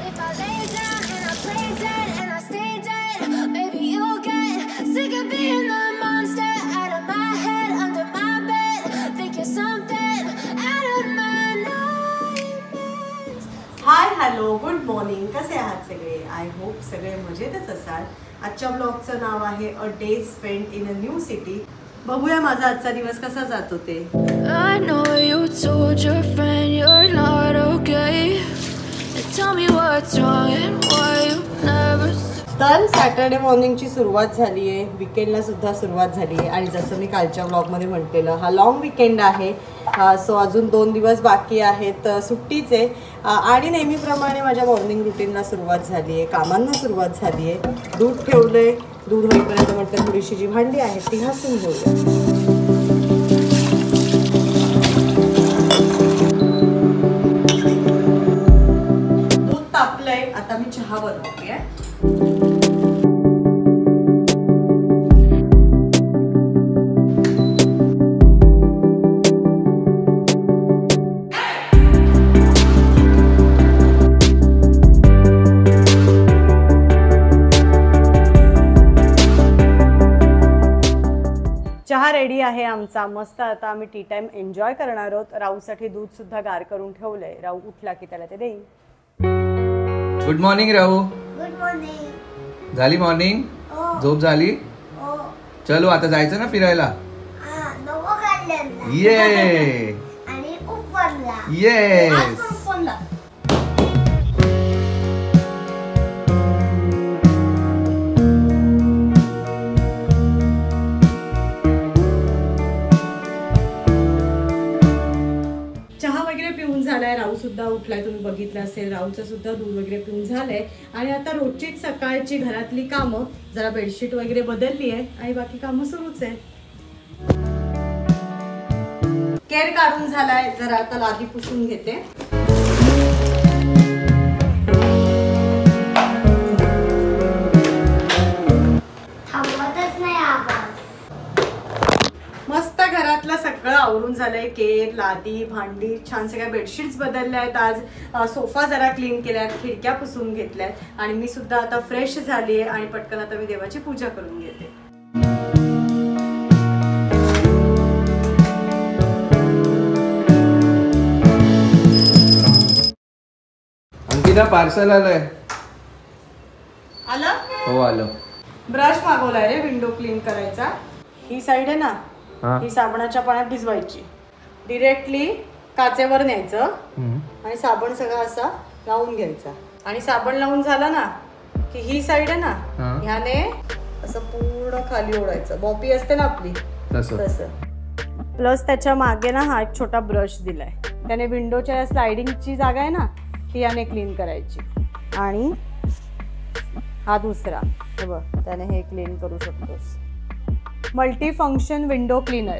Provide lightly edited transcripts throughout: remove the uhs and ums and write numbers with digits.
Hi hello good morning. कसे आहात सगळे? आय होप सगळे मजेतच असाल. आजच्या ब्लॉगचं नाव आहे a day spent in a new city. बघूया माझा आजचा दिवस कसा जात होते. I know you told your friend you're not okay. Tell me what's wrong and why you never. तर सॅटर्डे मॉर्निंगची सुरुवात झाली आहे. विकेंडला सुद्धा सुरुवात झाली आहे आणि जसं मी कालच्या ब्लॉगमध्ये म्हटलेलं हा लॉंग विकेंड आहे. सो अजून 2 दिवस बाकी आहेत, सुट्टीच आहे. आणि नेहमीप्रमाणे माझ्या मॉर्निंग रुटीनला सुरुवात झाली आहे, कामांना सुरुवात झाली आहे. दूध ठेवलं आहे, दूध होईपर्यंत म्हटलं थोडीशी जी भांडी आहेत ती घासून घेऊया. दूध तापलंय, आता मी चहा बनवते. चहा रेडी आहे आमचा मस्त. आता आम्ही टी टाइम एन्जॉय करणार आहोत. राहूसाठी दूध सुद्धा गार करून ठेवलंय. राहू उठला की त्याला ते देईन. गुड मॉर्निंग राहू. Good morning. झाली मॉर्निंग? झोप झाली? चलो आता जायचं ना फिरायला. ये आणि उपवनला. येस. राहू सुद्धा उठलाय, तुम्ही बघितलं असेल. राहूचं सुद्धा दूध वगैरे पिऊन झालंय आणि आता रोजचीच सकाळची घरातली कामं, जरा बेडशीट वगैरे बदलली आहे आणि बाकी कामं सुरूच आहे. केर काढून झालाय, जरा आता लादी पुसून घेते. मस्त घरातलं सगळं आवरून झालंय. केर, लादी, भांडी, छान सगळ्या बेडशीट्स बदलल्या आहेत. आज सोफा जरा क्लीन केल्यात, खिडक्या पुसून घेतल्यात आणि मी सुद्धा आता फ्रेश झाली आहे आणि पटकन आता मी देवाची पूजा करून घेते. अंकिता पार्सल आलंय. आलं? हो आलं. ब्रश मागवलाय रे विंडो क्लीन करायचा. ही साईड आहे ना, ही साबणाच्या पाण्यात भिजवायची. डिरेक्टली काचेवर न्यायचं आणि साबण सगळा असा लावून घ्यायचा आणि साबण लावून झाला ना की ही साईड आहे ना, ह्याने असं पूर्ण खाली ओढायचं. बॉपी असते ना आपली तसं. प्लस त्याच्या मागे ना हा एक छोटा ब्रश दिलाय. त्याने विंडोच्या स्लायडिंगची जागा आहे ना ती याने क्लीन करायची. आणि हा दुसरा बघ, त्याने हे क्लीन करू शकतोस. Multi function window cleaner.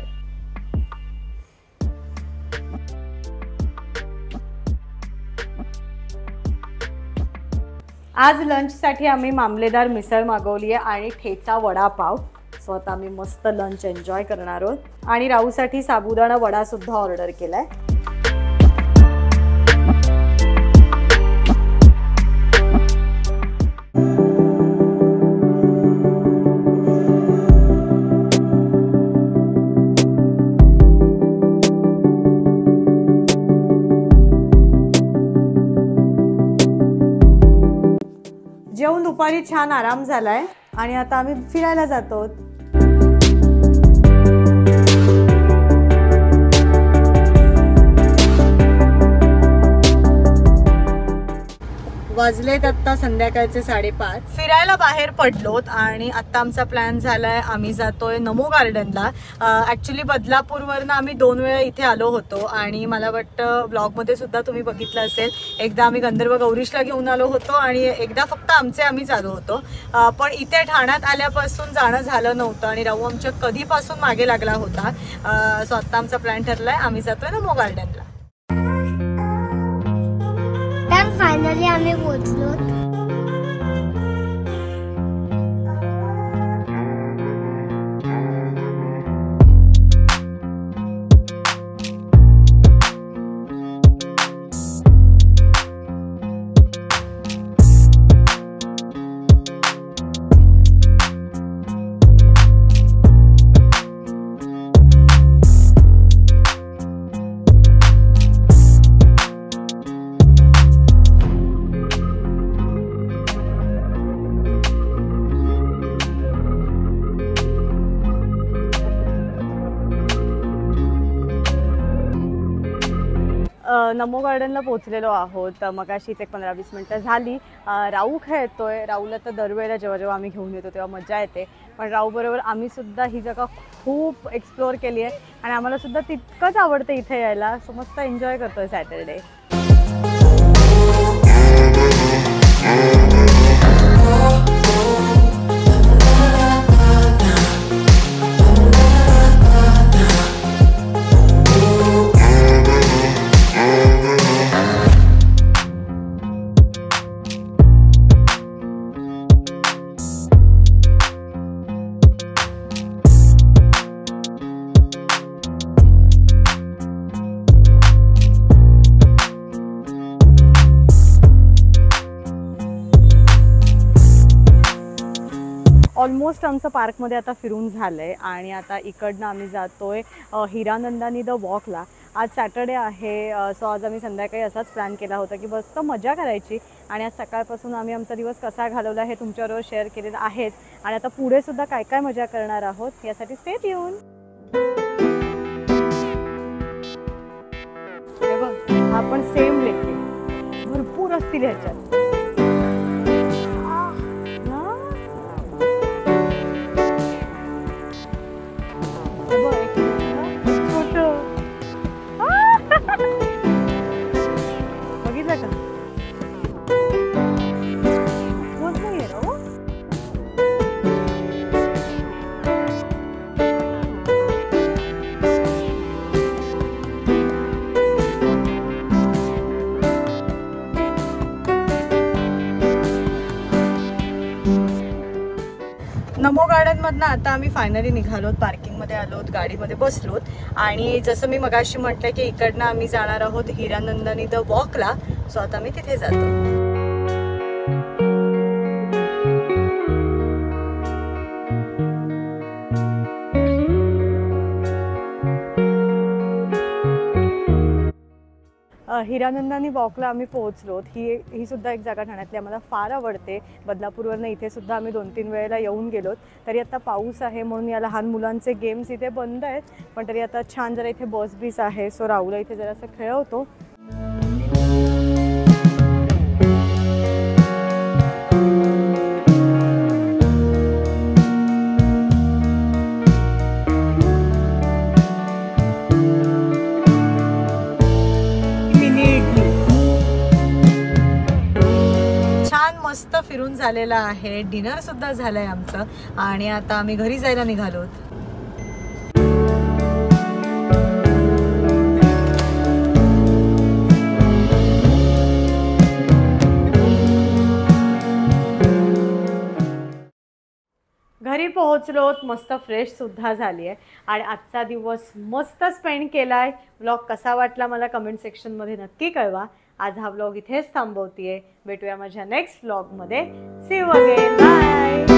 आज लंचसाठी आम्ही मामलेदार मिसळ मागवली आहे आणि ठेचा वडापाव. सो आता आम्ही मस्त लंच एन्जॉय करणार आहोत. आणि राहूसाठी साबुदाणा वडा सुद्धा ऑर्डर केलाय. जेवून दुपारी छान आराम झालाय आणि आता आम्ही फिरायला जातो. वाजलेत आता संध्याकाळचे 5:30. फिरायला बाहेर पडलोत आणि आता आमचा प्लॅन झालाय, आम्ही जातोय नमो गार्डनला. ऍक्च्युली बदलापूरवरनं आम्ही 2 वेळा इथे आलो होतो आणि मला वाटतं ब्लॉगमध्ये सुद्धा तुम्ही बघितलं असेल. एकदा आम्ही गंधर्व गौरीशला घेऊन आलो होतो आणि एकदा फक्त आम्हीच आलो होतो. पण इथे ठाण्यात आल्यापासून जाणं झालं नव्हतं आणि राहू आमच्या कधीपासून मागे लागला होता. सो आता आमचा प्लॅन ठरलाय, आम्ही जातोय नमो गार्डनला. फायनली आम्ही पोहोचलो. नमो गार्डनला पोहोचलेलो आहोत. मगाशीच एक 15-20 मिनटं झाली. राऊ खेळतोय. राऊला तर दरवेळेला जेव्हा जेव्हा आम्ही घेऊन येतो तेव्हा मजा येते, पण राऊबरोबर आम्ही सुद्धा ही जागा खूप एक्सप्लोअर केली आहे आणि आम्हाला सुद्धा तितकंच आवडतं इथे यायला. सो मस्त एन्जॉय करतोय सॅटरडे. ऑलमोस्ट आमचं पार्कमध्ये आता फिरून झालं आहे आणि आता इकडनं आम्ही जातोय हिरानंदानी द वॉकला. आज सॅटर्डे आहे, सो आज आम्ही संध्याकाळी असाच प्लॅन केला होता की मस्त मजा करायची आणि आज सकाळपासून आम्ही आमचा दिवस कसा घालवला हे तुमच्याबरोबर शेअर केलेलं आहेच आणि आता पुढे सुद्धा काय काय मजा करणार आहोत यासाठी स्टे ट्यून. हे बघ, हा पण सेम लेके भरपूर असतील ह्याच्यात. नमो गार्डनमधनं आता आम्ही फायनली निघालोत, पार्किंगमध्ये आलोत, गाडीमध्ये बसलोत आणि जसं मी मगाशी म्हटलं की इकडनं आम्ही जाणार आहोत हिरानंदानी द वॉकला. सो आता मी तिथे जातो. हिरानंदानी वॉकला आम्ही पोहोचलोत. ही सुद्धा एक जागा ठाण्यातली आम्हाला फार आवडते. बदलापूरवरनं इथे सुद्धा आम्ही 2-3 वेळेला येऊन गेलोत. तरी आता पाऊस आहे म्हणून या लहान मुलांचे गेम्स इथे बंद आहेत, पण तरी आता छान जरा इथे बस बीस आहे. सो राहुला इथे जरासं खेळवतो. मस्त फिरून झालेला आहे, डिनर सुद्धा झालंय आमचं आणि आता आम्ही घरी जायला निघालोत. घरी पोहोचलोत, मस्त फ्रेश सुद्धा झाली आहे आणि आजचा दिवस मस्त स्पेंड केलाय. व्लॉग कसा वाटला मला कमेंट सेक्शनमध्ये नक्की कळवा. आज हा व्लॉग इथेच थांबवतेय. भेटूया माझ्या नेक्स्ट व्लॉगमध्ये. See you again. बाय.